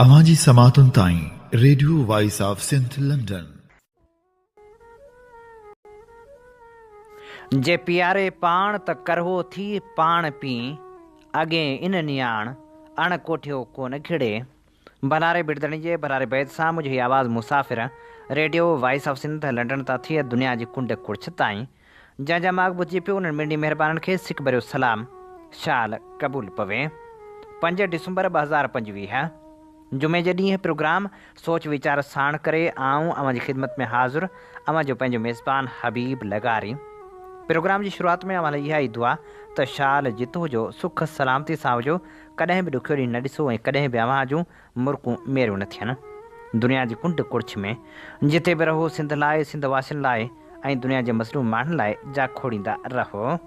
अवांजी समातुन ताईं radio voice of Sindh London. जे प्यारे पाण त करहो थी पाण पी अगे इन नियाण अण कोठियो कोन घिड़े। भलारे बिरदणी जे भलारे बैद सां मुझी आवाज़ मुसाफ़िर radio voice of Sindh London ता थी दुनिया जी कुंड कुड़छ ताईं जंहिंजा माग बुझी पियो उन्हनि मिंडी महिरबाननि खे सिक भरियो सलाम शाल क़बूल पवे। 5 डिसंबर 2025 जुमे जे ॾींहुं प्रोग्राम सोच वीचार साण करे आऊं अवां जी ख़िदमत में हाज़िर अवां जो पंहिंजो मेज़बान हबीब लगारी। प्रोग्राम जी शुरूआत में अवां लाइ इहा ई दुआ त शाल जितो हुजो सुख सलामती सां हुजो, कॾहिं बि ॾुखियो ॾींहुं न ॾिसो ऐं कॾहिं बि अवां जूं मुर्कूं मेरियूं न थियनि। दुनिया जी कुंड कुड़छ में जिते बि रहो सिंध लाइ, सिंध वासियुनि लाइ ऐं दुनिया जे मज़लूम माण्हुनि लाइ जा खोड़ींदा रहो।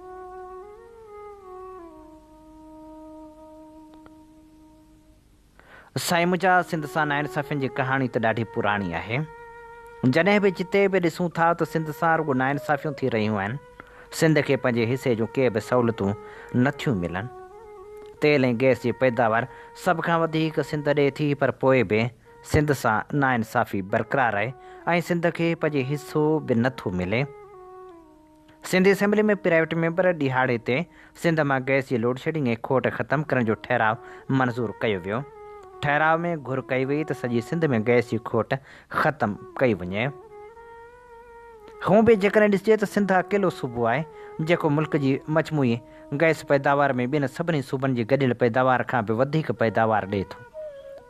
साईं मुंहिंजा सिंध सां नाइंसाफ़ियुनि जी कहाणी त ॾाढी पुराणी आहे। जॾहिं बि जिते बि ॾिसूं था त सिंध सां रुॻो नाइंसाफ़ियूं थी रहियूं आहिनि। सिंध खे पंहिंजे हिसे जूं के बि सहूलियतूं नथियूं मिलनि। तेल ऐं गैस जी पैदावार सभ खां वधीक सिंध ॾिए थी, पर पोइ बि सिंध सां नाइंसाफ़ी बरक़रार आहे ऐं सिंध खे पंहिंजे हिसो बि नथो मिले। सिंध असेंबली में प्राइवेट मेंबर ॾिहाड़े ते सिंध मां गैस जी लोड शेडिंग ऐं खोट ख़तमु करण जो ठहराव मंज़ूरु कयो वियो। ठहराव में घुर कई वई त सॼी सिंध में गैस जी खोट ख़तमु कई वञे। हूं बि जेकॾहिं ॾिसिजे त सिंध अकेलो सूबो आहे जेको मुल्क जी मजमूई गैस पैदावार में ॿियनि सभिनी सूबनि जी गॾियल पैदावार खां बि वधीक पैदावार ॾिए थो।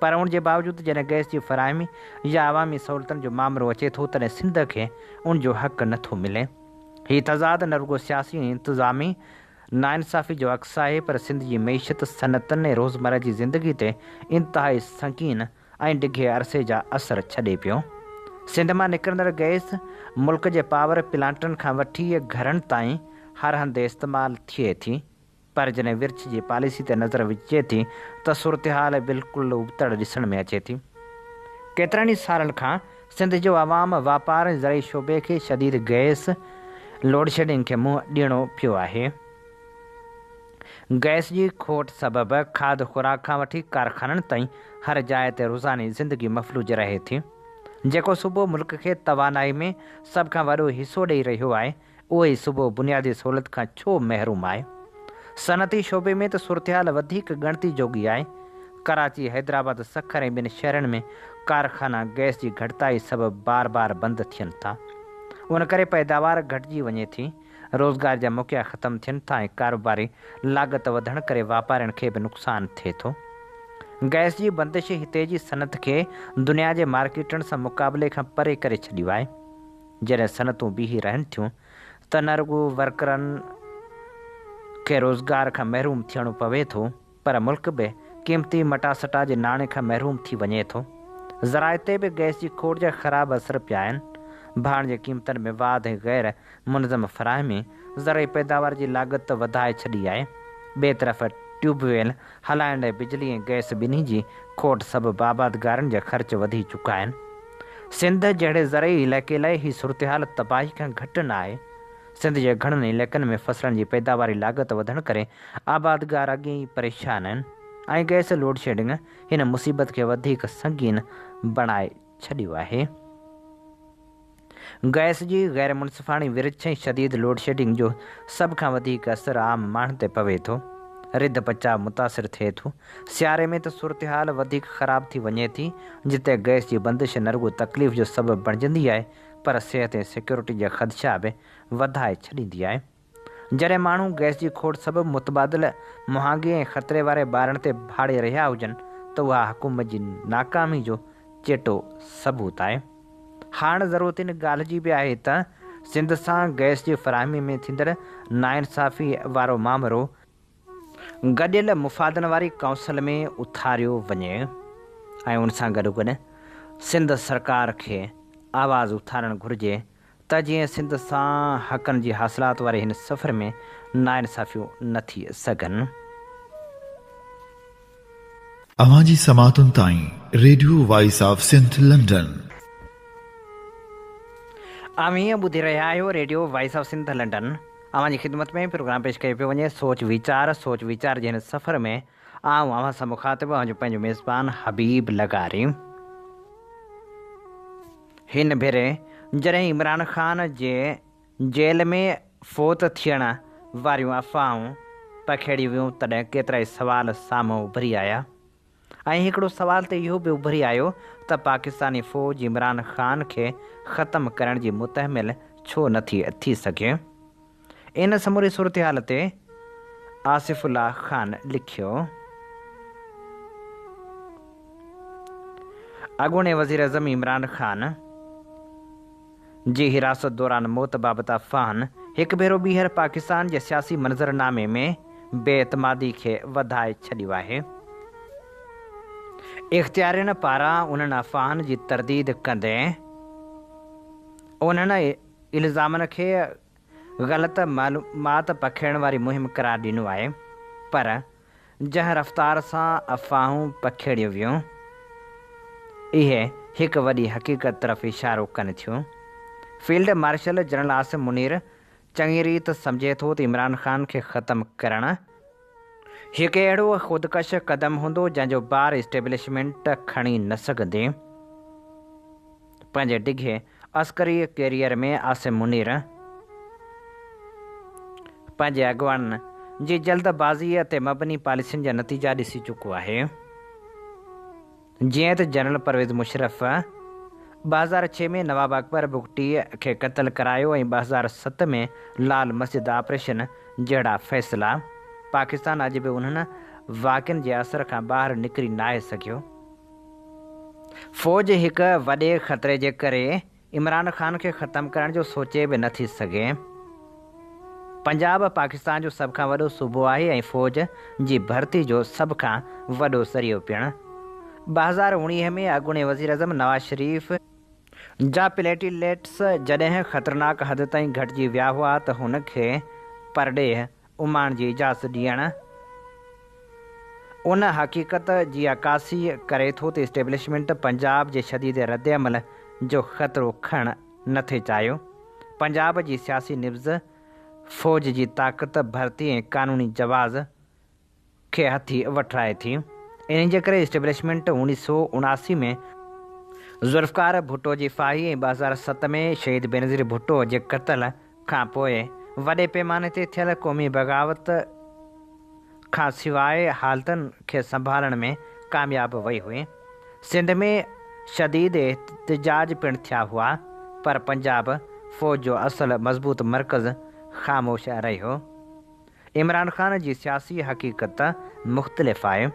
पर उन जे बावजूदि जॾहिं गैस जी फ़राहमी या अवामी सहूलियतुनि जो मामिलो अचे थो तॾहिं सिंध खे उन जो हक़ नथो मिले। हीउ तज़ाद न रुॻो सियासी ऐं इंतिज़ामी नाइंसाफ़ी जो अक्स आहे, पर सिंध जी मईशत, सनतनि ऐं रोज़मर्रा जी ज़िंदगी ते इंतिहाई संगीन ऐं डिघे अरसे जा असर छॾे पियो। सिंध मां निकिरंदड़ गैस मुल्क जे पावर प्लांटनि खां वठी घरनि ताईं हर हंधि इस्तेमालु थिए थी, पर जॾहिं विर्छ जी पॉलिसी ते नज़र विझे थी त सूरतहाल बिल्कुलु उबतड़ ॾिसण में अचे थी। केतिरनि ई सालनि खां सिंध जो अवाम वापार ऐं ज़रई शोबे खे शदीद गैस लोड शेडिंग खे मुंहुं ॾियणो पियो आहे। गैस जी खोट सबबि खाद खुराक खां वठी कारखाननि ताईं हर जाइ ते रोज़ानी ज़िंदगी मफ़लूज रहे थी। जेको सूबो मुल्क खे तवानाई में सभ खां वॾो हिसो ॾेई रहियो आहे, उहो ई सूबो बुनियादी सहूलियत खां छो महरूम आहे। सनअती शोबे में त सूरतहाल वधीक ॻणती जोगी आहे। कराची, हैदराबाद, सखर ऐं ॿिनि शहरनि में कारखाना गैस जी घटिताई सबबि बार बार बंदि थियनि था। उन करे पैदावार घटिजी वञे थी, रोज़गार जा मौक़ा ख़तमु थियनि था ऐं कारोबारी लागत वधण करे वापारियुनि खे बि नुक़सानु थिए थो। गैस जी बंदिश हिते जी सनत खे दुनिया जे मार्केटनि सां मुक़ाबले खां परे करे छॾियो आहे। जॾहिं सनतूं बीही रहनि थियूं त न रुॻो वर्करनि खे रोज़गार खां महरूम थियणो पवे थो, पर मुल्क बि क़ीमती मटासटा जे नाणे खां महरूम थी वञे थो। ज़राए ते बि गैस जी खोट जा ख़राब असर पिया आहिनि। भाण जे क़ीमतनि में वाध ऐं गैर मुनज़म फ़राहमी ज़रई पैदावार जी लागत वधाए छॾी आहे। ॿिए तरफ़ ट्यूबवेल हलाइण लाइ बिजली ऐं गैस ॿिन्ही जी खोट सबबि आबादगारनि जा ख़र्च वधी चुका आहिनि। सिंध जहिड़े ज़रई इलाइक़े लाइ हीअ सूरतहाल तबाही खां घटि न आहे। सिंध जे घणनि इलाइक़नि में फसलनि जी पैदावारी लागत वधण करे आबादगार अॻे ई परेशान आहिनि ऐं गैस लोड शेडिंग हिन मुसीबत खे वधीक संगीन बणाए छॾियो आहे। गैस जी गैर मुनसिफ़ाणी विरिछ ऐं शदीद लोड शेडिंग जो सभ खां वधीक असरु आम माण्हुनि ते पवे थो। रिध बचाव मुतासिर थिए थो। सियारे में त सूरतहाल वधीक ख़राब थी वञे थी, जिते गैस जी बंदिश न रुॻो तकलीफ़ जो सबबु बणिजंदी आहे, पर सिहत ऐं सिक्योरिटी जा ख़दशा बि वधाए छॾींदी आहे। जॾहिं माण्हू गैस जी खोट सबबु मुतबादिल मुहांगे ऐं ख़तरे वारे ॿारनि ते भाड़े रहिया हुजनि त उहा हुकूमत जी नाकामी जो चेटो सबूत आहे। हाणे ज़रूरत इन ॻाल्हि जी बि आहे त सिंध सां गैस जी फ़राहमी में थींदड़ नाइंसाफ़ी वारो मामिलो गॾियल मुफ़ादनि वारी काउंसिल में उथारियो वञे ऐं उन सां गॾोगॾु सिंध सरकार खे आवाज़ उथारणु घुरिजे त जीअं सिंध सां हक़नि जी हासिलात वारे हिन सफ़र में नाइंसाफ़ियूं न थी सघनि। अवांजी समातुन ताईं radio voice of Sindh London. हीअं ॿुधी रहिया आहियो radio voice of Sindh London. अवां जी ख़िदमत में प्रोग्राम पेश कयो पियो वञे सोच वीचार जे हिन सफ़र में आऊं अव्हां सां मुखातिब जो पंहिंजो मेज़बान हबीब लगारी। हिन भेरे जॾहिं इमरान ख़ान जे जेल में फ़ौत थियण वारियूं अफ़वाहूं पखेड़ी वियूं तॾहिं केतिरा ई सुवाल साम्हूं उभरी आया ऐं हिकिड़ो सुवाल त इहो बि उभरी आयो त पाकिस्तानी फ़ौज इमरान ख़ान खे ख़तमु करण जी मुतहमिल छो नथी थी सघे। इन समूरी सूरत हाल ते आसिफ़ुल्ला ख़ान लिखियो, अॻूणे वज़ीर आज़म इमरान ख़ान जी हिरासत दौरान मौत बाबति अफ़वाहनि हिकु भेरो ॿीहर पाकिस्तान जे सियासी मंज़रनामे में बेएतमादी खे वधाए छॾियो आहे। इख़्तियारियुनि पारां उन्हनि अफ़वाहनि जी तरदीद कंदे उन्हनि इल्ज़ामनि खे ग़लति मालूमात पखेड़ण वारी मुहिम करार ॾिनो आहे, पर जंहिं रफ़्तार सां अफ़वाहूं पखेड़ियूं वियूं इहे हिकु वॾी हक़ीक़त तरफ़ इशारो कनि थियूं। Field marshal general Asim Munir चङी रीति सम्झे थो त इमरान ख़ान खे ख़तमु करणु हिकु अहिड़ो ख़ुदकश क़दम हूंदो जंहिंजो बार इस्टेब्लिशमेंट खणी न सघंदी। पंहिंजे डिघे अस्करी कैरियर में आसिम मुनीर पंहिंजे अॻवाननि जी जल्दबाज़ीअ ते मबनी पॉलिसियुनि जा नतीजा ॾिसी चुको आहे। जीअं त जनरल परवेज़ मुशर्रफ 2006 में नवाब अकबर बुगटी खे क़तल करायो ऐं 2007 में लाल मस्जिद ऑपरेशन जहिड़ा फ़ैसिला, पाकिस्तान अॼु बि उन्हनि वाक़िअनि जे असर खां ॿाहिरि निकिरी न आहे सघियो। फ़ौज हिकु वॾे ख़तरे जे करे इमरान ख़ान खे ख़तमु करण जो सोचे बि नथी सघे। पंजाब पाकिस्तान जो सभ खां वॾो सूबो आहे ऐं फ़ौज जी भर्ती जो सभ खां वॾो ज़रियो पिणु। 2019 में अॻूणे वज़ीर आज़म नवाज़ शरीफ़ जा प्लेटलेट्स जॾहिं ख़तरनाक हद ताईं घटिजी विया हुआ त हुनखे परॾेह उमाण जी इजाज़त ॾियणु उन हक़ीक़त जी अकासी करे थो त इस्टेब्लिशमेंट पंजाब जे शदीद रद्दअमल जो ख़तरो खणणु नथे चाहियो। पंजाब जी सियासी निब्ज़ फ़ौज जी ताक़त भर्ती ऐं क़ानूनी जवाज़ खे हथी वठराए थी। इन जे करे इस्टेब्लिशमेंट 1979 में ज़ुल्फ़कार भुट्टो जी फाही ऐं 2007 में शहीद बेनज़ीर भुट्टो जे क़तल खां पोइ वॾे पैमाने ते थियल क़ौमी बग़ावत खां सवाइ हालतुनि खे संभालण में कामयाबु वई हुई। सिंध में शदीद एहतिजाज पिणु थिया हुआ, पर पंजाब फ़ौज जो असुलु मज़बूत मर्कज़ ख़ामोश रहियो। इमरान ख़ान जी सियासी हक़ीक़त मुख़्तलिफ़ आहे।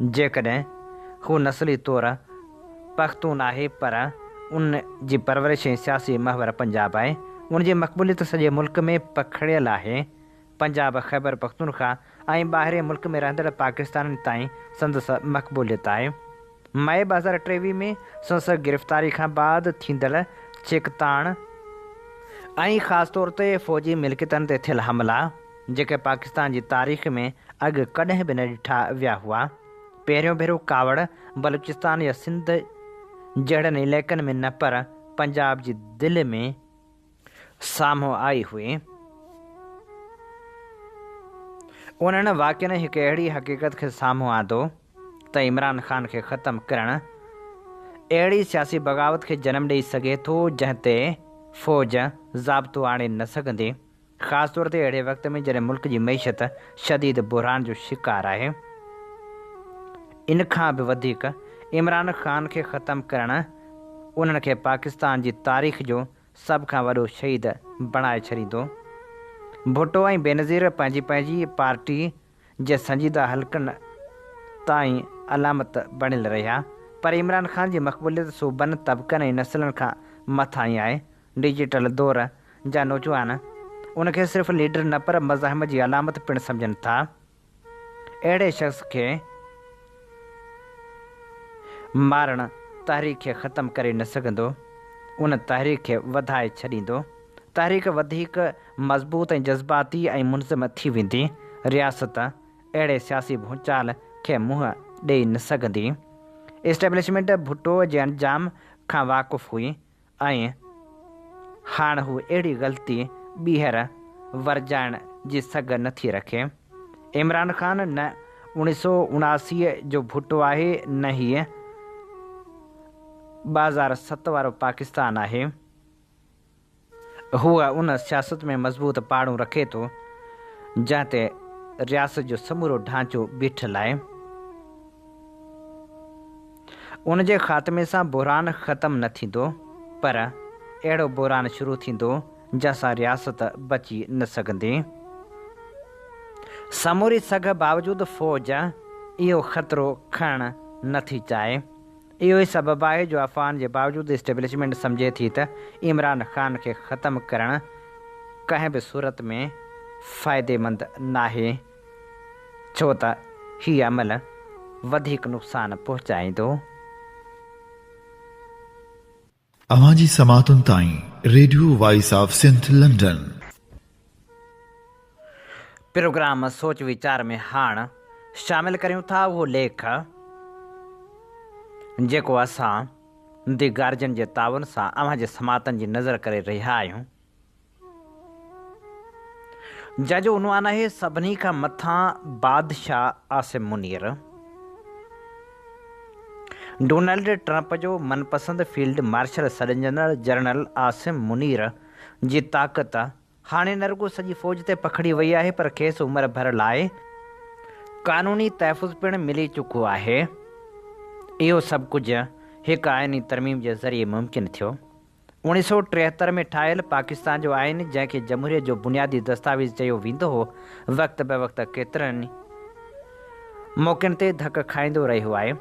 जेकॾहिं हू नस्ली तौरु पख़्तून आहे, पर उन जी परवरिश ऐं सियासी महवर पंजाब आहे। उन जी मक़बूलियत सॼे मुल्क में पखिड़ियल आहे। पंजाब ख़ैबर पख़्तूनख़्वा ऐं ॿाहिरि मुल्क में रहंदड़ पाकिस्तानी ताईं संदसि मक़बूलियत आहे। मई 2023 में संदसि गिरफ़्तारी खां बाद थींदड़ चेकताण ऐं ख़ासि तौर ते फ़ौजी मिल्कियतनि ते थियल हमला जेके पाकिस्तान जी तारीख़ में अॻु कॾहिं बि न ॾिठा विया हुआ, पहिरियों भेरो कावड़ बलूचिस्तान या सिंध जहिड़नि इलाइक़नि में न पर पंजाब जी दिलि में साम्हूं आई हुई। उन्हनि वाक़िअनि हिकु अहिड़ी हक़ीक़त खे साम्हूं आंदो त इमरान ख़ान खे ख़तमु करणु अहिड़ी सियासी बग़ावत खे जनमु ॾेई सघे थो जंहिं ते फ़ौज ज़ाब्तो आणे न सघंदी, ख़ासि तौर ते अहिड़े वक़्त में जॾहिं मुल्क जी मईशत शदीद बुहरान जो शिकार आहे। इन खां बि वधीक इमरान ख़ान खे ख़तमु करणु उन्हनि खे पाकिस्तान जी तारीख़ जो सभ खां वॾो शहीद बणाए छॾींदो। भुट्टो ऐं बेनज़ीर पंहिंजी पंहिंजी पार्टी जे संजीदा हल्कनि ताईं अलामत बणियल रहिया, पर इमरान ख़ान जी मक़बूलियत सूबनि तबक़नि ऐं नसलनि खां मथां ई आहे। डिजिटल दौर जा नौजवान उनखे सिर्फ़ु लीडर न पर मज़ाहिम जी अलामत पिणु सम्झनि था। अहिड़े शख़्स खे मारणु तहरीक खे ख़तमु करे न सघंदो, उन तहरीक खे वधाए छॾींदो। तहरीक वधीक मज़बूत ऐं जज़्बाती ऐं मुनज़म थी वेंदी। रियासत अहिड़े सियासी भूचाल खे मुंहुं ॾेई न सघंदी। इस्टेब्लिशमेंट भुट्टो जे अंजाम खां वाक़ुफ़ु हुई ऐं हाणे हू अहिड़ी ग़लती ॿीहर वरजाइण जी सघ नथी रखे। इमरान ख़ान न 1979 जो भुट्टो आहे न हीअ 2007 वारो पाकिस्तान आहे। हूअ उन सियासत में मज़बूत पाड़ू रखे थो जंहिं ते रियासत जो समूरो ढांचो बीठल आहे। उन जे ख़ात्मे सां बुहरान ख़तमु न थींदो, पर अहिड़ो बुहरान शुरू थींदो जंहिंसां रियासत बची न सघंदी। समूरी सघ बावजूदि फ़ौज इहो ख़तरो खणणु नथी चाहे। इहो ई सबबु आहे जो अफ़वान जे बावजूदि इस्टेब्लिशमेंट सम्झे थी त इमरान ख़ान खे ख़तमु करणु कंहिं बि सूरत में फ़ाइदेमंद नाहे, छो त हीउ अमल वधीक नुक़सानु पहुचाईंदो। अवां जी समातुनि ताईं radio voice of Sindh London. Programme सोच वीचार में हाणे शामिल करियूं था उहो लेख जेको असां दी गार्जियन जे तावन सां अव्हां जे समातनि जी नज़र करे रहिया आहियूं, जंहिंजो उनवान आहे सभिनी खां मथां बादशाह आसिम मुनीर। डोनाल्ड ट्रंप जो मनपसंद फील्ड मार्शल सर्जनर जनरल आसिम मुनीर जी ताक़त हाणे न रुगो सॼी फ़ौज ते पखड़ी वई आहे, पर खेसि उमिरि भर लाइ क़ानूनी तहफ़ुज़ पिणु मिली चुको आहे। इहो सभु कुझु हिकु आइनी तरमीम जे ज़रिए मुमकिन थियो। 1973 में ठाहियल पाकिस्तान जो आइन, जंहिंखे जमहूरियत जो बुनियादी दस्तावेज़ चयो वेंदो हो, वक़्त ब वक़्त केतिरनि मौक़नि ते धक खाईंदो रहियो आहे।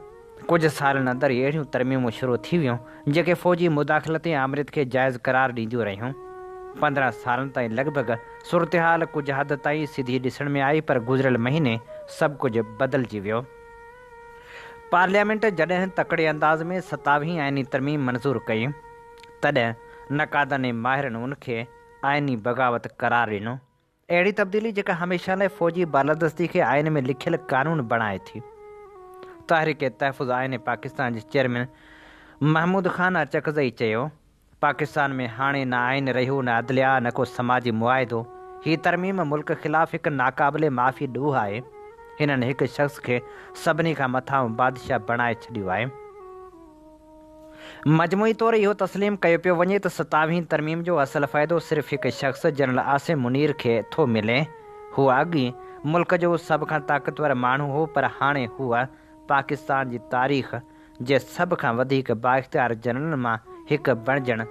कुझु सालनि अंदरि अहिड़ियूं तरमीमूं शुरू थी वियूं जेके फ़ौजी मुदाख़लत ऐं आमरित खे जाइज़ क़रार ॾींदियूं रहियूं। 15 सालनि ताईं लॻभॻि सूरतहाल कुझु हद ताईं सिधी ॾिसण में आई, पर गुज़िरियल महीने सभु कुझु बदिलजी वियो। पार्लियामेंट जॾहिं तकड़े अंदाज़ में 27वीं आइनी तरमीम मंज़ूर कई, तॾहिं नक़ादनि ऐं माहिरनि उनखे आइनी बग़ावत क़रार ॾिनो। अहिड़ी तब्दीली जेका हमेशह लाइ फ़ौजी बालादस्ती खे आइन में लिखियल क़ानून बणाए थी। तहरीक तहफ़ुज़ आइन पाकिस्तान जे चेयरमैन महमूद ख़ान अचकज़ई चयो, पाकिस्तान में हाणे न आइन रहियो, न अदलिया, न को समाजी मुआइदो। हीअ तरमीम मुल्क ख़िलाफ़ हिकु नाक़ाबिले माफ़ी ॾोह आहे। हिननि हिकु शख़्स खे सभिनी खां मथां बादशाह बणाए छॾियो आहे। मजमूई तौरु इहो तस्लीम कयो पियो वञे त 27वीं तरमीम जो असुलु फ़ाइदो सिर्फ़ु हिकु शख़्स जनरल आसिम मुनीर खे थो मिले। हू अॻी मुल्क जो सभ खां ताक़तवर माण्हू हो, पर हाणे हूअ पाकिस्तान जी तारीख़ जे सभ खां वधीक बाइख़्तियार जनरल मां हिकु बणिजणु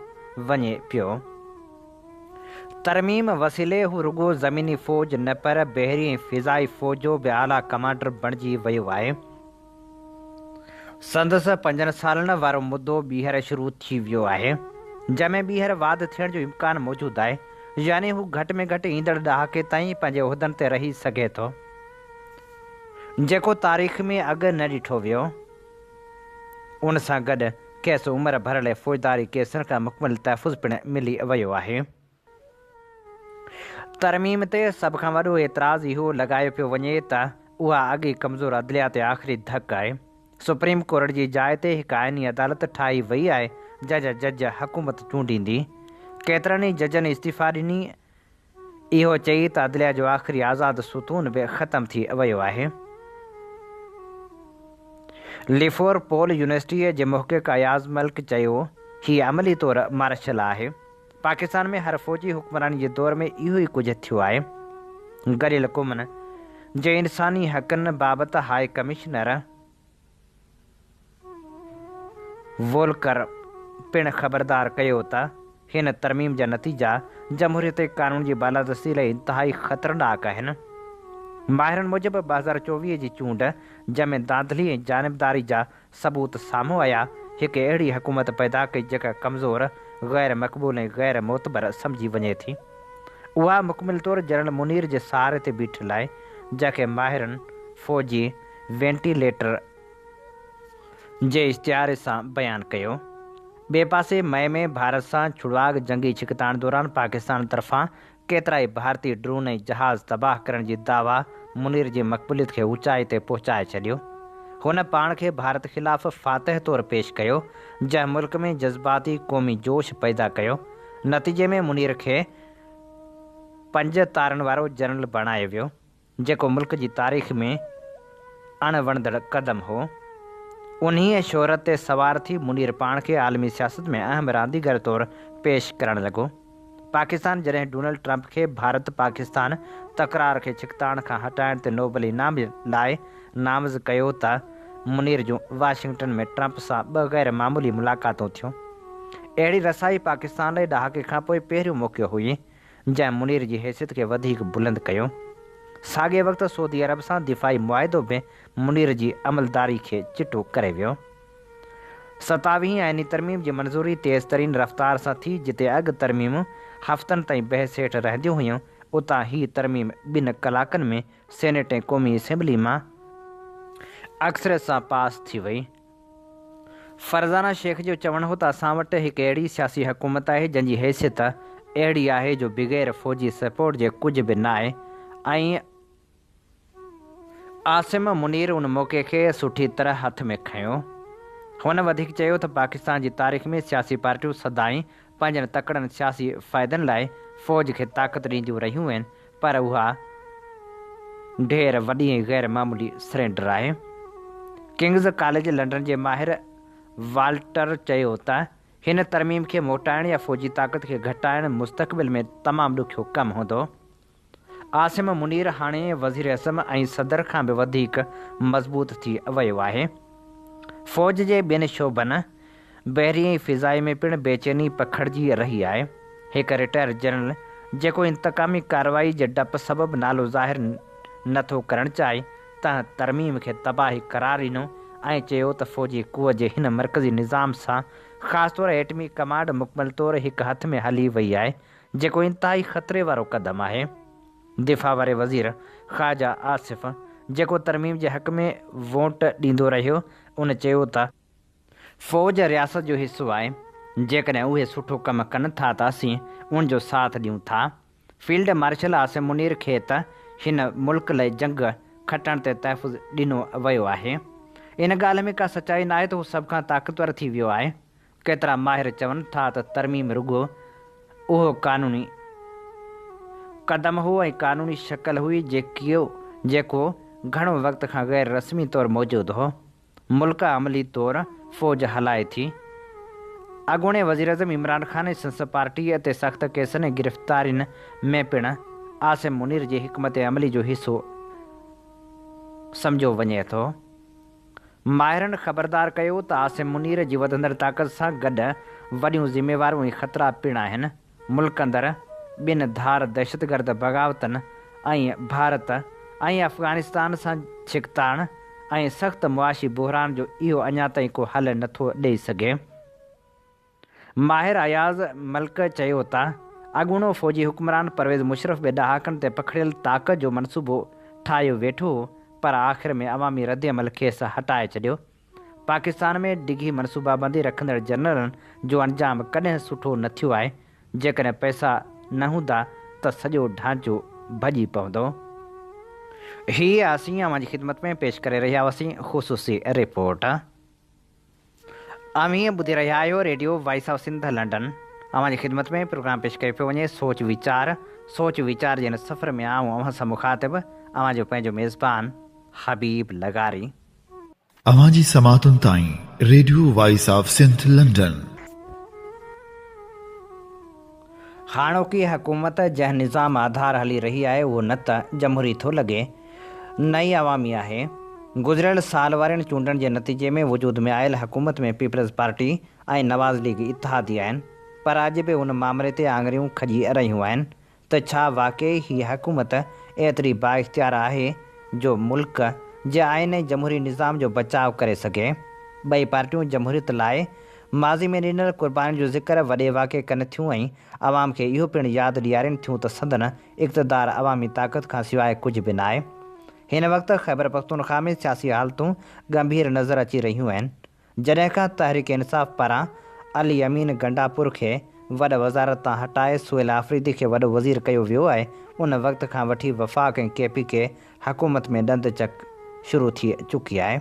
वञे पियो। तरमीम वसीले हू रुगो ज़मीनी फ़ौज न पर बहरी ऐं फ़िज़ाई फ़ौज जो बि आला कमांडर बणिजी वियो आहे। संदसि 5 सालनि वारो मुदो ॿीहर शुरू थी वियो आहे, जंहिंमें ॿीहर वाध थियण जो इम्कानु मौजूदु आहे, यानी हू घटि में घटि ईंदड़ ॾहाके ताईं पंहिंजे उहिदनि ते रही सघे थो, जेको तारीख़ में अॻु न ॾिठो वियो। उन सां गॾु खेसि उमिरि भर लाइ फ़ौजदारी केसनि खां मुकमल तहफ़ुज़ पिणु मिली वियो आहे। तरमीम ते सभ खां वॾो एतिराज़ इहो लॻायो पियो वञे त उहा अॻी कमज़ोर अदलिया ते आख़िरी धकु आहे। सुप्रीम कोर्ट जी जाइ ते हिकु आइनी अदालत ठाही वई आहे, जंहिंजा जज हुकूमत चूंडींदी। केतिरनि ई जजनि इस्तीफ़ा ॾिनी, इहो चई त अदलिया जो आख़िरी आज़ादु सुतून बि ख़तमु थी वियो आहे। लिफोर पोल यूनिवर्सिटीअ जे मुहक़िक़ अयाज़ मलिक चयो, हीअ अमली तौरु मार्शल आहे। पाकिस्तान में हर फ़ौजी हुक्मरानी जे दौर में इहो ई कुझु थियो आहे। गॾियल क़ौमनि जे इंसानी हक़नि बाबति हाई कमिश्नर वोल्कर पिणु ख़बरदार कयो त हिन तरमीम जा नतीजा जमहूरियत क़ानून जी बालादस्ती लाइ इंतिहाई ख़तरनाक आहिनि। माहिरनि मूजिबि 2024 जी चूंड, जंहिंमें दांधली ऐं जानिबदारी जा सबूत साम्हूं आया, हिकु अहिड़ी हुकूमत पैदा कई जेका कमज़ोर, ग़ैर मक़बूल ऐं ग़ैर मोतबर सम्झी वञे थी। उहा मुकमिल तौरु जनरल मुनीर जे सहारे ते बीठल आहे, जंहिंखे माहिरनि फ़ौजी वेंटिलेटर जे इश्तिहार सां बयानु कयो। ॿिए पासे मई में भारत सां छुड़वाग जंगी छिकताण दौरान पाकिस्तान तरफ़ां केतिरा ई भारतीय ड्रोन ऐं जहाज़ तबाह करण जी दावा मुनीर जी मक़बूलियत खे ऊचाई ते पहुचाए छॾियो। हुन पाण खे भारत ख़िलाफ़ फ़ातिह तौरु पेश कयो, जंहिं मुल्क में जज़्बाती क़ौमी जोश पैदा कयो। नतीजे में मुनीर खे 5 तारनि वारो जनरल बणायो वियो, जेको मुल्क जी तारीख़ में अणवणंदड़ क़दम हो। उन्हीअ शोहरत ते सवार थी मुनीर पाण खे आलमी सियासत में अहम रांदीगर तौरु पेश करणु लॻो। पाकिस्तान जॾहिं डोनाल्ड ट्रंप खे भारत पाकिस्तान तकरार खे छिकताण खां हटाइण ते नोबल इनाम लाइ नामज़ कयो त मुनीर जूं वाशिंगटन में ट्रंप सां ॿ गैर मामूली मुलाक़ातूं थियूं। अहिड़ी रसाई पाकिस्तान लाइ ॾहाके खां पोइ पहिरियों मौक़ो हुई जंहिं मुनीर जी हैसियत खे वधीक बुलंद कयो। साॻिए वक़्तु सऊदी अरब सां दिफ़ाई मुआहिदो में मुनीर जी अमलदारी खे चिटो करे वियो। 27वीं आइनी तरमीम जी मंज़ूरी तेज़ तरीन रफ़्तार सां थी। जिते अॻु तरमीमूं हफ़्तनि ताईं बहस हेठि रहंदियूं हुयूं, उतां हीअ तरमीम 2 कलाकनि में सेनेट ऐं क़ौमी असेंबली मां अक्सरियत सां पास थी वई। फरज़ाना शेख जो चवणु हो त असां वटि हिकु अहिड़ी सियासी हुकूमत आहे जंहिंजी हैसियत अहिड़ी आहे जो बग़ैर फ़ौजी सपोर्ट जे कुझु बि न आहे। ऐं आसिम मुनीर उन मौक़े खे सुठी तरह हथ में खयो। हुन वधीक चयो त पाकिस्तान जी तारीख़ में सियासी पार्टियूं सदाईं पंहिंजनि तकड़नि सियासी फ़ाइदनि लाइ फ़ौज खे ताक़त ॾींदियूं रहियूं आहिनि, पर उहा ढेर वॾी ऐं गैर मामूली सरेंडर आहे। किंग्स कॉलेज लंडन जे माहिर वाल्टर चयो त हिन तरमीम खे मोटाइण या फ़ौजी ताक़त खे घटाइण मुस्तक़बिल में तमामु ॾुखियो कमु हूंदो। आसिम मुनीर हाणे वज़ीर अज़म ऐं सदर खां बि वधीक मज़बूत थी वियो आहे। फ़ौज जे ॿियनि शोबनि बहरी ऐं फ़िज़ाई में पिणु बेचैनी पखिड़िजी रही आहे। हिकु रिटायर जनरल जेको इंतकामी कार्रवाई जे डपु सबबु नालो ज़ाहिर नथो करणु चाहे त तरमीम खे तबाही करार ॾिनो ऐं चयो त फ़ौजी कुअ जे हिन मर्कज़ी निज़ाम सां ख़ासि तौरु एटमी कमांड मुकमल तौरु हिकु हथ में हली वई आहे, जेको इंतिहाई ख़तरे वारो क़दम आहे। दिफ़ा वारे वज़ीर ख़्वाजा आसिफ़ जेको तरमीम जे हक़ में वोट ॾींदो रहियो, उन चयो त फ़ौज रियासत जो हिसो आहे। जेकॾहिं उहे सुठो कमु कनि था त असीं उन जो साथ ॾियूं था। फील्ड मार्शल आसिम मुनीर खे त हिन मुल्क लाइ जंग खटण ते तहफ़ुज़ ॾिनो वियो आहे। इन ॻाल्हि में का सचाई न आहे त हू सभ खां ताक़तवर थी वियो आहे। केतिरा माहिर चवनि था त तरमीम रुॻो उहो क़ानूनी क़दम हो ऐं क़ानूनी शक्ल हुई जेको घणो वक़्त खां गैर रस्मी तौरु मौजूदु हो। मुल्क अमली तौरु फ़ौज हलाए थी। अॻूणे वज़ीर अज़म इमरान ख़ान संस पार्टीअ ते सख़्त केसनि ऐं गिरफ़्तारियुनि में पिणु आसिम मुनीर जी हिकमत अमली जो हिसो सम्झो वञे थो। माहिरनि ख़बरदार कयो त आसिम मुनीर जी वधंदड़ ताक़त सां गॾु वॾियूं ज़िम्मेवारियूं ऐं ख़तरा पिणु आहिनि। मुल्क अंदरि 2 धार दहशतगर्द बग़ावतनि ऐं भारत ऐं अफ़गानिस्तान सां छिकताण ऐं सख़्तु मुआशी बुहरान जो इहो अञा ताईं को हल नथो ॾेई सघे। माहिर अयाज़ मल्क चयो त अॻूणो फ़ौजी हुक्मरान परवेज़ मुशर्रफ बि ॾहाकनि ते पखिड़ियल ताक़त जो मनसूबो ठाहियो वेठो हो, पर आख़िर में अवामी रद्दअमल खेसि हटाए छॾियो। पाकिस्तान में डिघी मनसूबाबंदी रखंदड़ जनरलनि जो अंजाम कॾहिं सुठो न थियो आहे। जेकॾहिं पैसा न हूंदा त सॼो ढांचो भॼी पवंदो। हीअ असीं अव्हां जी ख़िदमत में पेश करे रहिया हुआसीं ख़ुसूसी रिपोर्ट। हीअं ॿुधी रहिया आहियो radio voice of Sindh London. अव्हां जी ख़िदमत में प्रोग्राम पेश कयो पियो वञे सोच वीचार जे हिन सफ़र में आऊं अव्हां सां मुखातिब अव्हां जो पंहिंजो मेज़बान हबीब लगारी। अव्हां जी समातुनि ताईं radio voice of Sindh London. हाणोकी हुकूमत जंहिं निज़ाम आधार हली रही आहे उहो न त जमहूरी थो लॻे न ई अवामी आहे। गुज़िरियल साल वारनि चूंडनि जे नतीजे में वजूद में आयल हुकूमत में पीपल्स पार्टी ऐं नवाज़ लीग इतिहादी आहिनि, पर अॼु बि उन मामले ते आङुरियूं खॼी रहियूं आहिनि त छा वाक़ई हीअ हुकूमत एतिरी बाइख़्तियार आहे जो मुल्क जे आइन ऐं जमहूरी निज़ाम जो बचाव करे सघे। ॿई पार्टियूं जमहूरियत लाइ माज़ी में ॾिनल क़ुर्बानी जो ज़िक्र वॾे वाक़े कनि थियूं ऐं अवाम खे इहो पिणु यादि ॾियारनि थियूं त संदन इक़्तिदार अवामी ताक़त खां सवाइ कुझु बि न आहे। हिन वक़्तु ख़ैबर पख्तूनख्वा में सियासी हालतूं गंभीर नज़र अची रहियूं आहिनि। जॾहिं खां तहरीक इंसाफ़ पारां अली अमीन गंडापुर खे वॾ वज़ारत तां हटाए सुहेल आफ़रीदी खे वॾो वज़ीर कयो वियो आहे, उन वक़्त खां वठी वफ़ाक़ ऐं KPK हुकूमत में ॾंद चक शुरू थी चुकी आहे।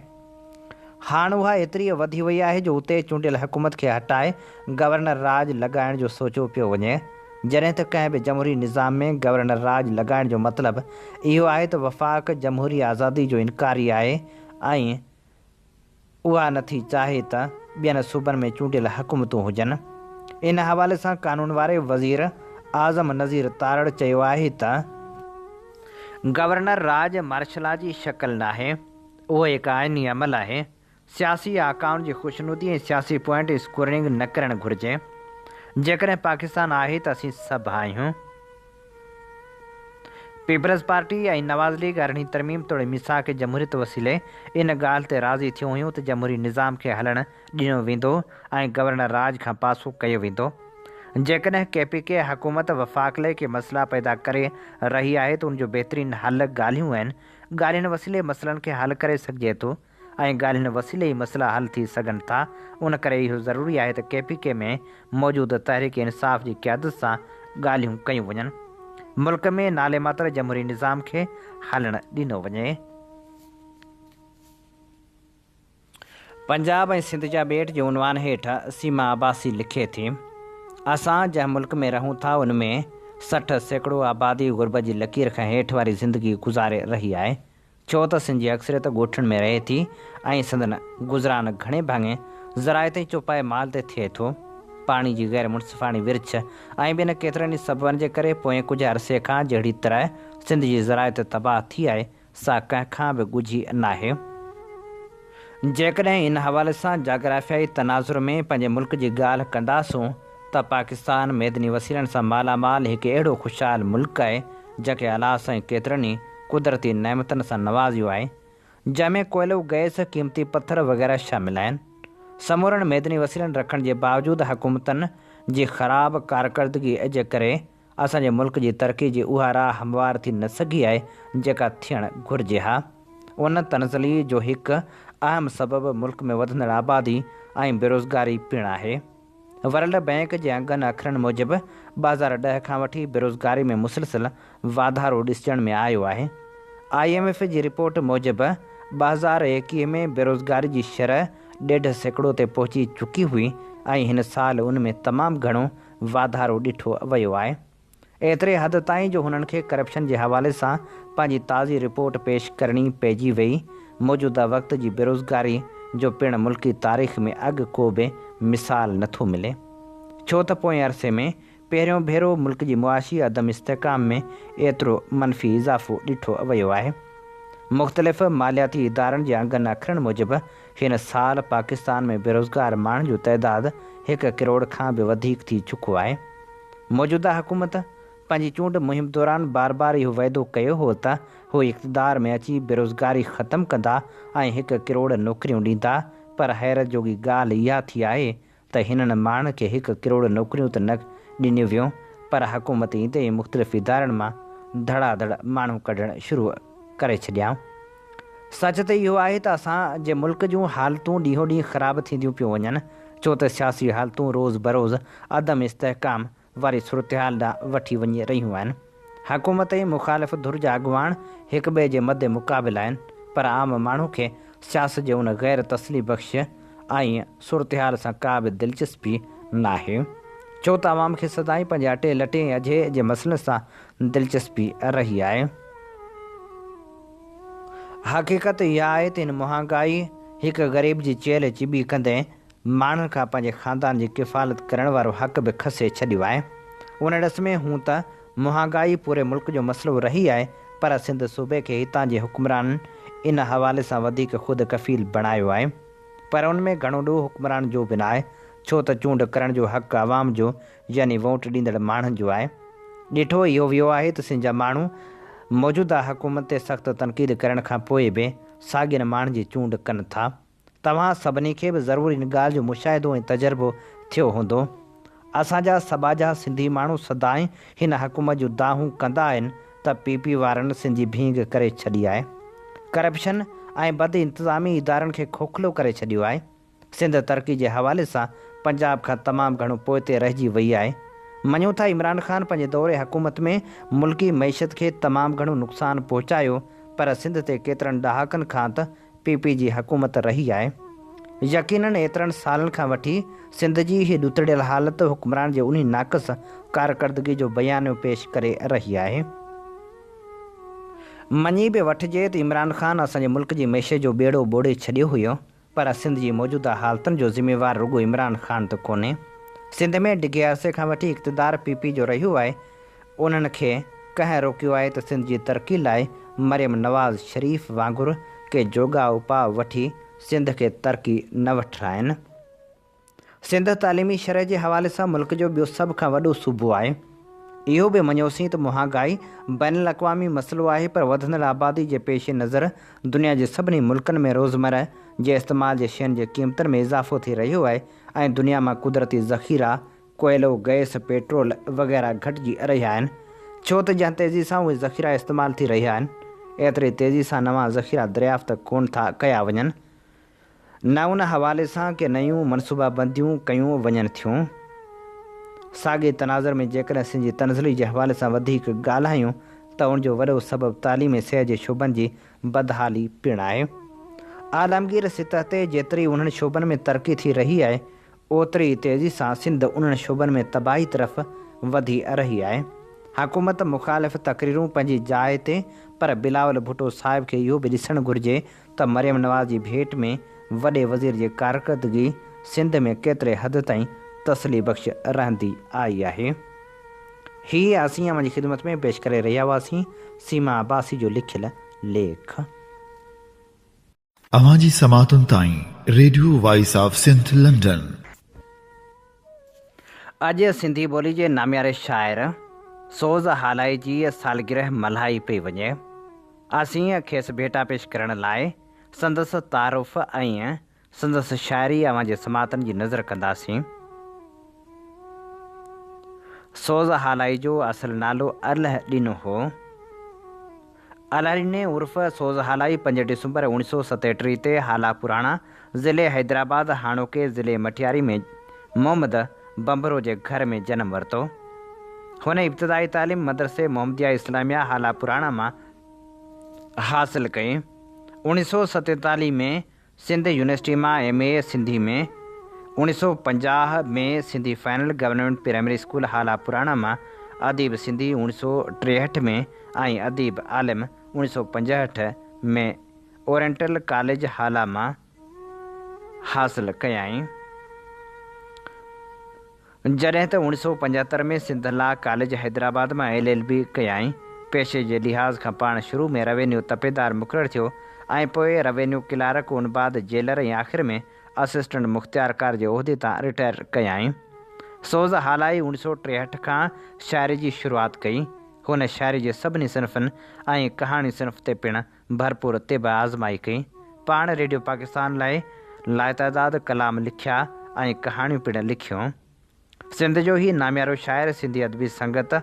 हाणे उहा एतिरी वधी वई आहे जो उते चूंडियल हुकूमत खे हटाए गवर्नर राज लॻाइण जो सोचियो पियो वञे। जॾहिं त कंहिं बि जमहूरी निज़ाम में गवर्नर राज लॻाइण जो मतिलबु इहो आहे त वफ़ाक़ जमहूरी आज़ादी जो इनकारी आहे ऐं उहा नथी चाहे त ॿियनि सूबनि में चूंडियल हुकूमतूं हुजनि। इन हवाले सां कानून वारे वज़ीर आज़म नज़ीर तारड़ चयो आहे त गवर्नर राज मार्शला जी शक्ल नाहे, उहो हिकु आइनी अमल आहे। सियासी आकाउंट जी खुशनुदी ऐं सियासी पॉइंट स्कोरिंग न करणु घुरिजे। जेकॾहिं पाकिस्तान आहे त असीं सभु आहियूं। पीपल्स पार्टी ऐं नवाज़ लीग अरिड़हीं तरमीम तोड़े मिसाक जमहूरियत वसीले इन ॻाल्हि ते राज़ी थियूं हुयूं त जमहूरी निज़ाम खे हलणु ॾिनो वेंदो ऐं गवर्नर राज खां पासो कयो वेंदो। जेकॾहिं KPK हुकूमत वफ़ाक़ले के मसइला पैदा करे रही आहे त उनजो बहितरीनु हल ॻाल्हियूं आहिनि। ॻाल्हियुनि वसीले मसइलनि खे हल करे सघिजे थो ऐं ॻाल्हियुनि वसीले ई मसइला हल थी सघनि था। उन करे इहो ज़रूरी आहे त KPK में मौजूदु तहरीक इंसाफ़ जी क़यादत सां ॻाल्हियूं कयूं वञनि। मुल्क में नाले मात्र जमहूरी निज़ाम खे हलणु ॾिनो वञे। पंजाब ऐं सिंध जा ॿेट जे उनवान हेठि सीमा अब्बासी लिखे थी, असां जंहिं मुल्क में रहूं था उन में 60% आबादी गुरबत जी लकीर खां हेठि वारी ज़िंदगी गुज़ारे रही आहे। छो त सिंध जी अक्सरियत ॻोठनि में रहे थी ऐं संदन गुज़रान घणे भाङे ज़रायत ऐं चौपाए माल ते थिए थो। पाणी जी गैर मुनसिफ़ाणी विरछ ऐं ॿियनि केतिरनि ई सबबनि जे करे पोएं कुझु अरसे खां जहिड़ी तरह सिंध जी ज़रायत तबाह थी आहे, सा कंहिंखां बि ॻुझी नाहे। जेकॾहिं इन हवाले सां जाग्राफ़ियाई तनाज़ुर में पंहिंजे मुल्क जी ॻाल्हि कंदासूं त पाकिस्तान मैदनी वसीलनि सां मालामाल हिकु अहिड़ो ख़ुशहाल मुल्क आहे जंहिंखे अलाह सां केतिरनि ई कुदरती नेमतनि सां नवाज़ियो आहे, जंहिंमें कोयलो, गैस, क़ीमती पथर वग़ैरह शामिल आहिनि। समूरनि मैदनी वसीलनि रखण जे बावजूदि हुकूमतनि जी ख़राब कारकर्दगी जे करे असांजे मुल्क जी तरक़ी जी उहा राह हमवार थी न सघी आहे जेका थियणु घुरिजे हा। उन तनज़ली जो हिकु अहम सबबु मुल्क में वधंदड़ आबादी ऐं बेरोज़गारी पिणु आहे। वर्ल्ड बैंक जे अंगनि अखरनि मूजिबि 2010 खां वठी बेरोज़गारी में मुसलसिल वाधारो ॾिसण में आयो आहे। IMF जी रिपोर्ट मूजिबि 2021 में बेरोज़गारी जी शरह 1.5% ते पहुची चुकी हुई ऐं हिन साल उन में तमामु घणो वाधारो ॾिठो वियो आहे। एतिरे हद ताईं जो हुननि खे करप्शन जे हवाले सां पंहिंजी ताज़ी रिपोर्ट पेश करणी पइजी वई। मौजूदा वक़्त जी बेरोज़गारी जो पिणु मुल्की तारीख़ में अॻु को बि मिसाल नथो मिले, छो त पोएं अरसे में पहिरियों भेरो मुल्क जी मुआशी अदम इस्तेहकाम में एतिरो मनफ़ी इज़ाफ़ो ॾिठो वियो आहे। मुख़्तलिफ़ मालियाती इदारनि जे अंगनि अखरनि मूजिबि हिन साल पाकिस्तान में बेरोज़गार माण्हुनि जो तइदादु 1 करोड़ खां बि वधीक थी चुको आहे। मौजूदा हुकूमत पंहिंजी चूंड मुहिम दौरान बार बार इहो वाइदो कयो हो त हू इक़्तिदार में अची बेरोज़गारी ख़तमु कंदा ऐं 1 करोड़ नौकरियूं ॾींदा, पर हैरत जोगी ॻाल्हि इहा थी आहे त हिननि माण्हुनि खे 1 करोड़ नौकरियूं त न ॾिनियूं वियूं, पर हुकूमत ईंदे ई मुख़्तलिफ़ इदारनि मां धड़ाधड़ माण्हू कढणु शुरू करे छॾिया। सच त इहो आहे त असांजे मुल्क जूं हालतूं ॾींहों ॾींहुं ख़राबु थींदियूं पियूं वञनि, छो त सियासी हालतूं रोज़ बरोज़ अदम इस्तेहकाम वारी सूरतहाल ॾांहुं वठी वञी रहियूं आहिनि। हुकूमत ऐं मुख़ालिफ़ धुर जा अॻुवान हिक ॿिए जे मदे मुक़ाबिल आहिनि, पर आम माण्हू खे सियासत जे उन गैर तसली बख़्श ऐं सूरतहाल सां का बि दिलचस्पी नाहे, छो त आवाम खे सदाईं पंहिंजे अटे लटे ऐं अझे जे मसइलनि सां दिलचस्पी रही आहे। हक़ीक़त इहा आहे त इन महांगाई हिकु ग़रीब जी चेल चिॿी कंदे माण्हुनि खां पंहिंजे ख़ानदान जी किफ़ालत करण वारो हक़ बि खसे छॾियो आहे। उन ॾिस में हूं त महांगाई पूरे मुल्क जो मसइलो रही आहे, पर सिंध सूबे खे हितां जे हुक्मराननि इन हवाले सां वधीक ख़ुदि कफ़ील बणायो आहे। पर उन में घणो ॾोह हुक्मरान जो बि न आहे, छो त चूंड करण जो हक़ आवाम जो यानी वोट ॾींदड़ माण्हुनि जो आहे। ॾिठो इहो वियो आहे त सिंध जा माण्हू मौजूदा हुकूमत ते सख़्तु तनक़ीद करण खां पोइ बि साॻियुनि माण्हुनि जी चूंड कनि था। तव्हां सभिनी खे बि ज़रूरु इन ॻाल्हि जो मुशाहिदो ऐं तजुर्बो थियो हूंदो। असांजा सबाजा सिंधी माण्हू सदाईं हिन हुकूमत जूं दाहूं कंदा आहिनि त PP वारनि सिंधी भींग करे छॾी आहे, करप्शन ऐं बद इंतिज़ामी इदारनि खे खोखलो करे छॾियो आहे। सिंध तरक़ी जे हवाले सां पंजाब खां तमामु घणो पोइ ते रहिजी वई आहे। मञूं था इमरान ख़ान पंहिंजे दौरे हुकूमत में मुल्की मईशत खे तमामु घणो नुक़सानु पहुचायो, पर सिंध ते केतिरनि ॾहाकनि खां त PP जी हुकूमत रही आहे। यकीनन एतिरनि सालनि खां वठी सिंध जी हीअ ॾुतड़ियल हालत हुक्मरान जे उन नाक़स कारकर्दगी जो बयानो पेश करे रही आहे। मञी बि वठिजे त इमरान ख़ान असांजे मुल्क जी मैशे जो ॿेड़ो ॿोड़े छॾियो हुयो, पर सिंध जी मौजूदा हालतुनि जो ज़िम्मेवार रुॻो इमरान ख़ान त कोन्हे। सिंध में डिघे अरसे खां वठी इक़्तिदार पीपी जो रहियो आहे। उन्हनि खे कंहिं रोकियो आहे त सिंध जी तरक़ी लाइ मरियम नवाज़ शरीफ़ वांगुरु के जोगा उपाउ वठी सिंध खे तरक़ी न वठाइनि। सिंध तालीमी शरह जे हवाले सां मुल्क जो ॿियो सभ खां वॾो सूबो आहे। इहो बि मञोसीं त महांगाई बैनुल अक़वामी मसइलो आहे, पर वधंदड़ आबादी जे पेश नज़र दुनिया जे सभिनी मुल्कनि में रोज़मर्रा जे इस्तेमाल जे शयुनि जे क़ीमतनि में इज़ाफ़ो थी रहियो आहे ऐं दुनिया मां कुदरती ज़ख़ीरा कोयलो, गैस, पेट्रोल वग़ैरह घटिजी रहिया आहिनि, छो त जंहिं तेज़ी सां उहे ज़ख़ीरा इस्तेमालु थी रहिया आहिनि, एतिरी तेज़ी सां नवां ज़ख़ीरा दरियाफ़्त कोन था कया वञनि, न उन हवाले सां के नयूं मनसूबाबंदियूं कयूं वञनि थियूं। साॻे तनाज़ुर में जेकॾहिं सिंध जी तनज़ुली जे हवाले सां वधीक ॻाल्हायूं त उनजो वॾो सबबु तालीमी सिहत जे शोबनि जी बदहाली पिणु आहे। आलमगीर सतह ते जेतिरी उन्हनि शोबनि में तरक़ी थी रही आहे, ओतिरी तेज़ी सां सिंध उन्हनि शोबनि में तबाही तरफ़ वधी रही आहे। हुकूमत मुख़ालिफ़ तक़रीरूं पंहिंजी जाइ ते, पर बिलावल भुट्टो साहिब खे इहो बि ॾिसणु घुरिजे त मरियम नवाज़ जी भेट में वॾे वज़ीर जी कारकर्दगी सिंध में केतिरे हद ताईं तसली बख़्श रहंदी आई आहे। हीअ असीं मुंहिंजी ख़िदमत में पेश करे रहिया हुआसीं सीमा अब्बासी जो लिखियलु लेख। अवां जी समातुनि ताईं radio voice of Sindh London. अॼु सिंधी ॿोली जे नामियारे शाइर सोज़ हालाई जी सालगिरह मल्हाई पई वञे। असीं खेसि भेटा पेश करण लाइ संदसि तारुफ़ ऐं संदसि शाइरी अवां जे समातनि जी नज़र कंदासीं। सोज़ हालाई जो असुलु नालो अल्लाह ॾिनो हो। अल्लाह ॾिने उर्फ़ सोज़ हालाई 5 डिसंबर 1937 ते हाला पुराणा ज़िले हैदराबाद हाणोके ज़िले मटियारी में मोहम्मद बंबरो जे घर में जनमु वरितो। हुन इब्तिदाई तालीम मदरसे मोहम्मदिया इस्लामिया हाला पुराणा मां हासिलु कई। 1947 में सिंध यूनिवर्सिटी मां MA सिंधी में, 1950 में Sindhi final government primary school हाला पुराणा मां अदीब सिंधी 1963 में ऐं अदीब आलिम 1965 में ओरिएंटल कॉलेज हाला मां हासिलु कयाई। जॾहिं त 1975 में सिंध लॉ कॉलेज हैदराबाद मां LLB कयाई। पेशे जे लिहाज़ खां पाण शुरू में रेवेन्यू तपेदार मुक़ररु थियो ऐं पोइ रेवेन्यू क्लार्क, उन बाद जेलर ऐं आख़िर में असिस्टेंट मुख़्तियारकार जे उहिदे तां रिटायर कयाई। सोज़ हालाई 1963 खां शाइरी जी शुरूआति कई। हुन शाइरी जे सभिनी सिन्फ़नि ऐं कहाणी सिन्फ़ ते पिणु भरपूर तिब आज़माई कई। पाण रेडियो पाकिस्तान लाइ लाइतादाद कलाम लिखिया ऐं कहाणियूं पिणु लिखियूं। सिंध जो ई नामियारो शाइर, सिंधी अदबी संगत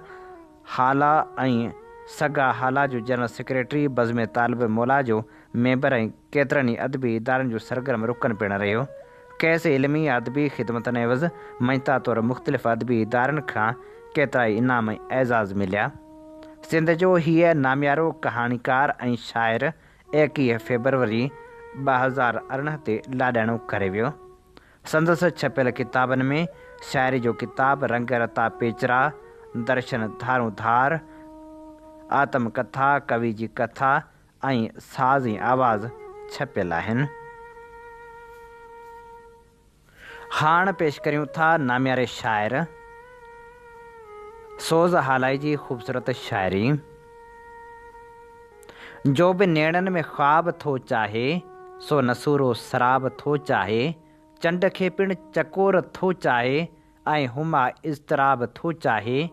हाला ऐं सगा हाला जो जनरल सेक्रेटरी, बज़्म तालिब मौला जो मेंबर ऐं केतिरनि ई अदबी इदारनि जो सरगर्म रुकन पिणु रहियो। कैसे इल्मी अदबी ख़िदमतनि एवज़ मइता तौरु मुख़्तलिफ़ अदबी इदारनि खां केतिरा ई इनाम ऐं एज़ाज़ मिलिया। सिंध जो हीअ नामियारो कहाणीकार ऐं शाइर 21 फरवरी 2018 ते लाॾाणो करे वियो। संदसि छपियल किताबनि में शाइरी जो किताब रंग रता पेचरा, दर्शन धारूं धार, आत्म कथा, कवि जी कथा ऐं साज़ ऐं आवाज़ छपियल आहिनि। हाणे पेश करियूं था नामियारे शाइर सोज़ हालाई जी ख़ूबसूरत शाइरी। जो बि नेड़नि में ख़्वाब थो चाहे, सो नसूरो सराब थो चाहे, चंड खे पिणु चकोर थो चाहे ऐं हुमा इज़्तिराब थो चाहे,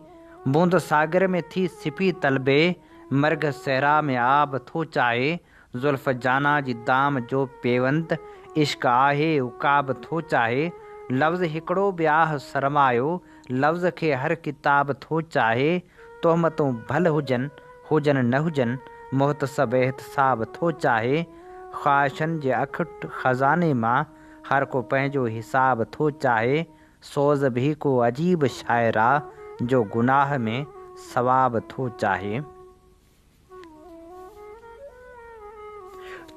बूंद सागर में थी सिपी तलबे, मर्ग सहरा में आब थो चाहे, ज़ुल्फ़ जाना जी दाम जो पेवंद, इश्क आहे उकाब थो चाहे, लफ़्ज़ हिकिड़ो ॿियाह सरमायो, लफ़्ज़ खे हर किताब थो चाहे, तोहमतूं भल हुजनि न हुजनि, मुहतसब एहतसाब थो चाहे, ख़्वाहिशनि जे अखुट ख़ज़ाने मां हर को पंहिंजो हिसाब थो चाहे, सोज़ भी को अजीब शाइर आ, जो गुनाह में सवाब थो चाहे।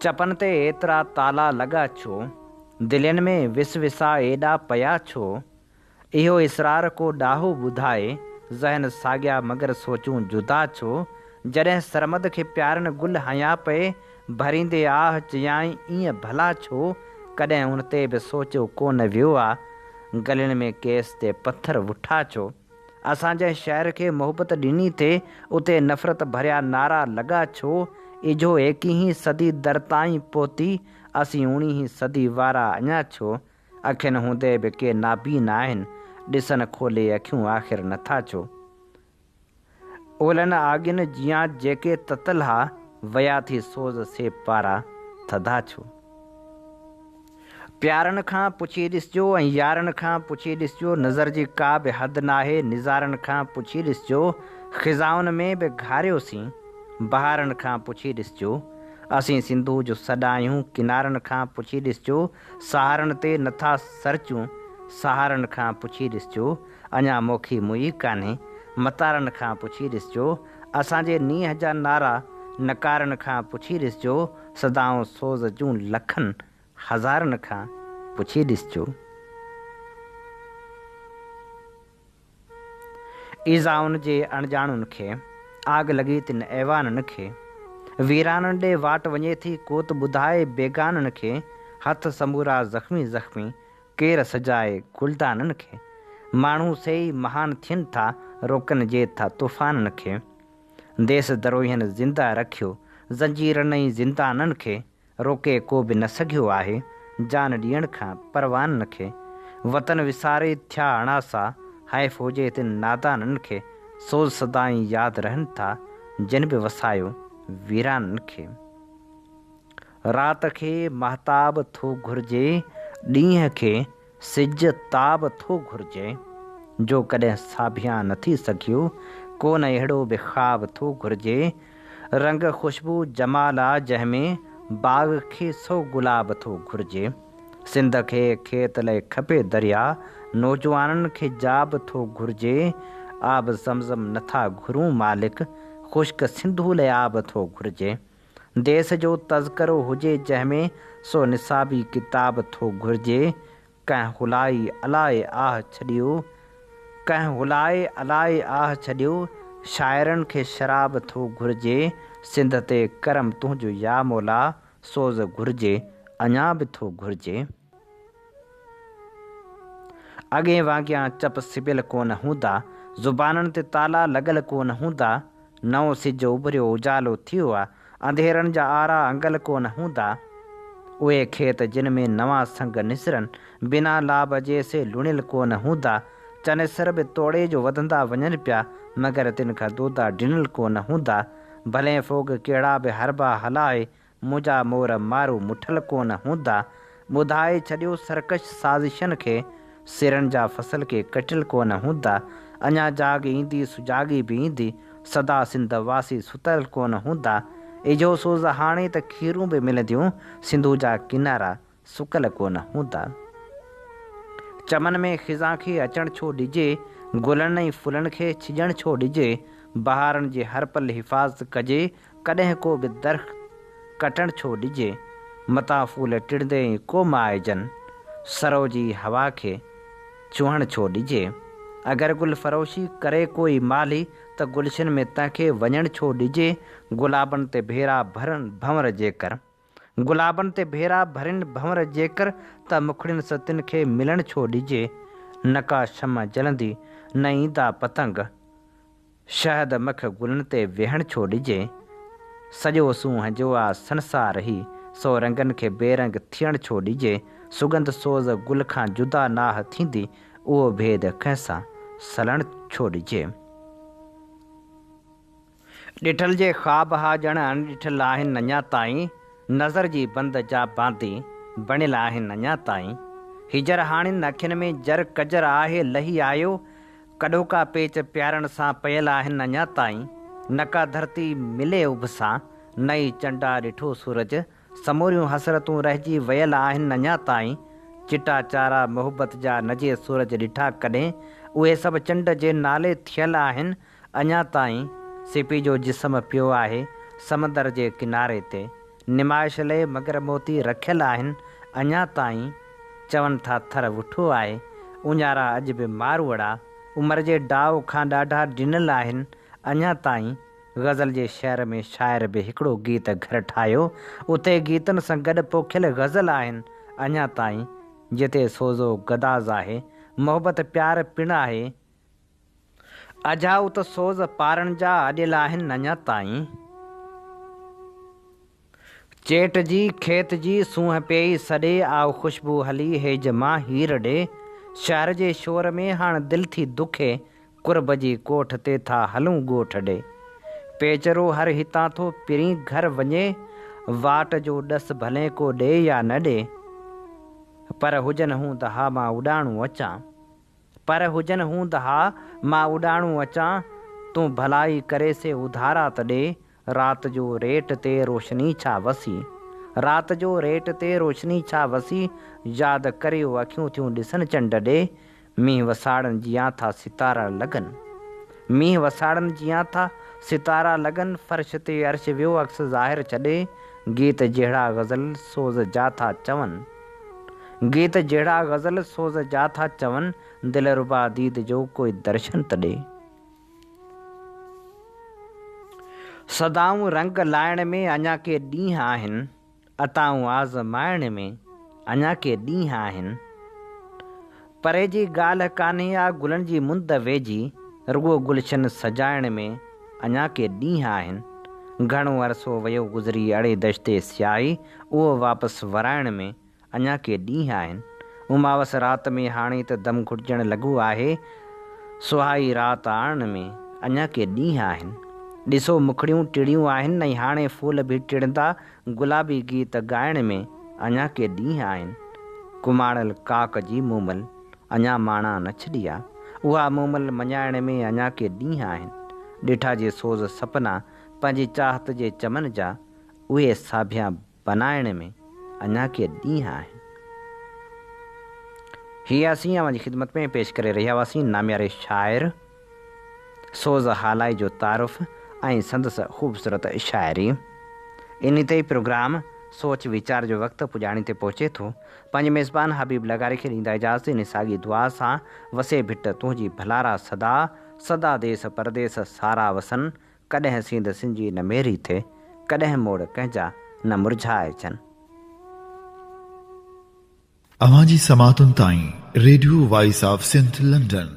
चपनि ते एतिरा ताला लॻा छो, दिलनि में विसविसा एॾा पिया छो, इहो इसरार को ॾाहो ॿुधाए, ज़हन साॻिया मगर सोचूं जुदा छो, जॾहिं सरमद खे प्यारनि गुल हया पए भरींदे आह चयाई ईअं भला छो, कॾहिं उन ते बि सोचियो कोन वियो आहे, गलियुनि में केस ते पथर वुठा छो। असां जंहिं शहर खे मोहबत ॾिनी थे उते नफ़रत भरिया नारा लॻा छो, इजो 21वीं सदी दर ताईं पहुती, असीं 19वीं सदी वारा अञा छो, अखियुनि हूंदे बि के नाबीन आहिनि, ॾिसनि खोले अखियूं आख़िर नथा छो। ओलनि आॻियुनि जियां जेके ततल हा, वया थी सोज़ से पारा थधा छो। प्यारनि खां पुछी ॾिसिजो ऐं यारनि खां पुछी ॾिसिजो, नज़र जी का बि हद नाहे, निज़ारनि खां पुछी ॾिसिजो, ख़िज़ाउनि में बि घारियोसीं, बहारनि खां पुछी ॾिसिजो, असीं सिंधू जो सॾ आहियूं, किनारनि खां पुछी ॾिसिजो, सहारनि ते नथा सरचूं, सहारनि खां पुछी ॾिसिजो, अञा मोखी मुई कान्हे, मतारनि खां पुछी ॾिसिजो, असांजे नींहं जा नारा नकारनि खां पुछी ॾिसिजो, सदाऊं सोज़ जूं लखनि हज़ारनि खां पुछी ॾिसिजो। ईज़ाउनि जे अणॼाणुनि खे आग लॻी तिन ऐवाननि खे, वीराननि ॾे वाट वञे थी कोत ॿुधाए बेगाननि खे, हथ समूरा ज़ख़्मी ज़ख़्मी केरु सजाए गुलदाननि खे, माण्हू सही महान थियनि था रोकनि जे था तूफ़ाननि खे, देस दरोहियनि ज़िंदा रखियो ज़ंजीरनि ऐं ज़िंदाननि खे, रोके को बि न सघियो आहे जान ॾियण खां परवाननि खे, वतन विसारे थिया अणासा हैफ़ हुजे तिन नादाननि खे, सोज़ सदाईं यादि रहनि था जिन बि वसायो वीराननि खे। राति खे महताब थो घुरिजे, ॾींहं खे सिज ताब थो घुरिजे, जो कॾहिं साभिया न थी सघियो, कोन अहिड़ो बि ख़्वाब थो घुरिजे, रंग ख़ुशबू जमाल आहे जंहिंमें बाग़ खे 100 गुलाब थो घुरिजे, सिंध खे खेत लाइ खपे दरिया, नौजवाननि खे जाब थो घुरिजे, आब ज़मज़म नथा घुरूं मालिक, ख़ुश्क सिंधू लाइ आब थो घुरिजे, देस जो तज़करो हुजे जंहिंमें सो निसाबी किताब थो घुरिजे, कंहिं हुलाए अलाए आह छॾियो, कंहिं हुलाए अलाए आह छॾियो, शाइरनि खे शराब थो घुरिजे, सिंध ते करम तुंहिंजो या मौला, सोज़ घुरिजे अञा बि थो घुरिजे। अॻे वांगियां चप सिबियल कोन हूंदा, ज़ुबाननि ते ताला लॻल कोन हूंदा, नओं सिज उभरियो उजालो थियो आहे, अंधेरनि जा आरा अंगल कोन हूंदा, उहे खेत जिन में नवां संग निसरनि, बिना लाभ जे से लुणियल कोन हूंदा, चनेसर बि तोड़े जो वधंदा वञनि पिया, मगर तिन खां दोदा ॾिनल कोन हूंदा, भले फोग कहिड़ा बि हरबा हलाए, मुंहिंजा मोर मारू मुठल कोन हूंदा, ॿुधाए छॾियो सरकश साज़िशनि खे, सिरनि जा फसल के कटियल कोन हूंदा, अञा जाग ईंदी सुजागी बि ईंदी, सदा सिंध वासी सुतल कोन हूंदा, इजो सोज़ हाणे त खीरूं बि मिलंदियूं, सिंधू जा किनारा सुकल कोन हूंदा। चमन में ख़िज़ा खे अचणु छो ॾिजे, गुलनि ऐं फुलनि खे छिॼणु छो ॾिजे, बहारनि जी हर पल हिफ़ाज़त कजे, कॾहिं को बि दरख़्त कटणु छो ॾिजे, मता फूल टिड़ंदे को माइजनि, सरो जी हवा खे चुहणु छो ॾिजे, अगरि गुल फ़रोशी करे कोई माली त गुलशन में तंहिंखे वञणु छो ॾिजे, गुलाबनि ते भेरा भरनि भंवर जेकर, गुलाबनि ते भेरा भरनि भंवर जेकर, त मुखड़ियुनि सतियुनि खे मिलणु छो ॾिजे, नका शम जलंदी न ईंदा पतंग, शहद मख गुलनि ते वेहणु छो ॾिजे, सॼो सूंहं जो आहे संसार ही, सो रंगनि खे बेरंग थियणु छो ॾिजे, सुगंध सोज़ गुल खां जुदा नाह थींदी, उहो भेद कंहिंसां सलणु छो ॾिजे। ॾिठल जे ख़्वाब हा ॼण अणॾिठल आहिनि अञा ताईं, नज़र जी बंद जा बांदी बणियल आहिनि अञा ताईं, हिजर हाणिनि अखियुनि में जर कजर आहे लही आयो, कॾोका पेच प्यारनि सां पयल आहिनि अञा ताईं, नका धरती मिले उभ सां, नई चंडा ॾिठो सूरज, समूरियूं हसरतूं रहिजी वियल आहिनि अञा ताईं, चिटा चारा मोहबत जा नजे सूरज ॾिठा कॾहिं, उहे सभु चंड जे नाले थियल आहिनि अञा ताईं, सिपी जो जिस्म पियो आहे समंदर जे किनारे ते, निमाइश लाइ मगर मोती रखियल आहिनि अञा ताईं, चवनि था थर वुठो आहे, उञारा अॼु बि मारवड़ा, उमिरि जे डाव खां ॾाढा ॾिनल आहिनि अञा ताईं, ग़ज़ल जे शहर में शाइर बि हिकिड़ो गीत घर ठाहियो। उते गीतनि सां गॾु पोखियल ग़ज़ल आहिनि अञा ताईं, जिते सोज़ो गदाज़ आहे, मोहबत प्यार पिणु आहे। अजाऊ त सोज़ पारण जा अॼियल आहिनि अञा ताईं। चेट जी खेत जी सूंहं पेई सॾे, आओ ख़ुशबू हली हेज मां हीर ॾे। शहर जे शोर में हाणे दिलि थी दुखे, कुर्ब जी कोठ ते था हलूं ॻोठ ॾे। पेचरो हर हितां थो पिरी घर वञे, वाट जो ॾस भले को ॾे या न ॾे। पर हुजनि हूं त हा मां उॾाणूं अचां, पर हुजनि हूं त हा मां उॾाणूं अचां। तूं भलाई करे से उधारा त ॾे, राति जो रेट ते रोशनी छा वसी, राति जो रेट ते रोशनी छा वसी। यादि करियो अखियूं थियूं ॾिसनि चंड ॾे, मींहुं वसाड़नि जियां था सितारा लॻनि, मींहुं वसाड़नि जियां था सितारा लॻनि। फ़र्श ते अर्श वियो अक्स ज़ाहिर छॾे, गीत जहिड़ा ग़ज़ल सोज़ जा था चवनि, गीत जहिड़ा ग़ज़ल सोज़ जा था चवनि। दिलरुबा दीद जो कोई दर्शन त ॾे। सदाऊं रंग लाइण में अञा के ॾींहं आहिनि, अताऊं आज़माइण में अञा के ॾींहं आहिनि। परे जी ॻाल्हि कान्हे आ गुलनि जी मुंद वेझी, रुॻो गुलशन सजाइण में अञा के ॾींहं आहिनि। घणो अरसो वियो गुज़री अड़े दश्ते स्याही, उहो वापसि वराइण में अञा के ॾींहं आहिनि। उमावस राति में हाणे त दम घुटिजण लॻो आहे, सुहाई राति आणण में अञा के ॾींहं आहिनि। ॾिसो मुखड़ियूं टिड़ियूं आहिनि, ऐं हाणे फूल बि टिड़ंदा, गुलाबी गीत ॻाइण में अञा के ॾींहं आहिनि। कुमाड़ल काक जी मूमल अञा माणा न छॾी आहे, उहा मूमल मञाइण में अञा के ॾींहं आहिनि। ॾिठा जे सोज़ सपना पंहिंजी चाहत जे चमन जा, उहे साभिया बनाइण में अञा के ॾींहं आहिनि। हीअ असीं अव्हांजी ख़िदमत में पेश करे रहिया हुआसीं नामियारे शाइर सोज़ हालाई जो तारुफ़ ऐं संदसि ख़ूबसूरत शाइरी। इन ते प्रोग्राम सोच वीचार जो वक़्तु पुॼाणी ते पहुचे थो। पंहिंजे मेज़बान हबीब लगारी खे ॾींदा इजाज़त, इन साॻी दुआ सां वसे भिट तुंहिंजी भलारा सदा, सदा देस परदेस सारा वसन। कॾहिं सींध सिंजी न मेरी थे, कॾहिं मोड़ कंहिंजा न मुरझाए अचनि। अवां जी समातुनि ताईं radio voice of Sindh London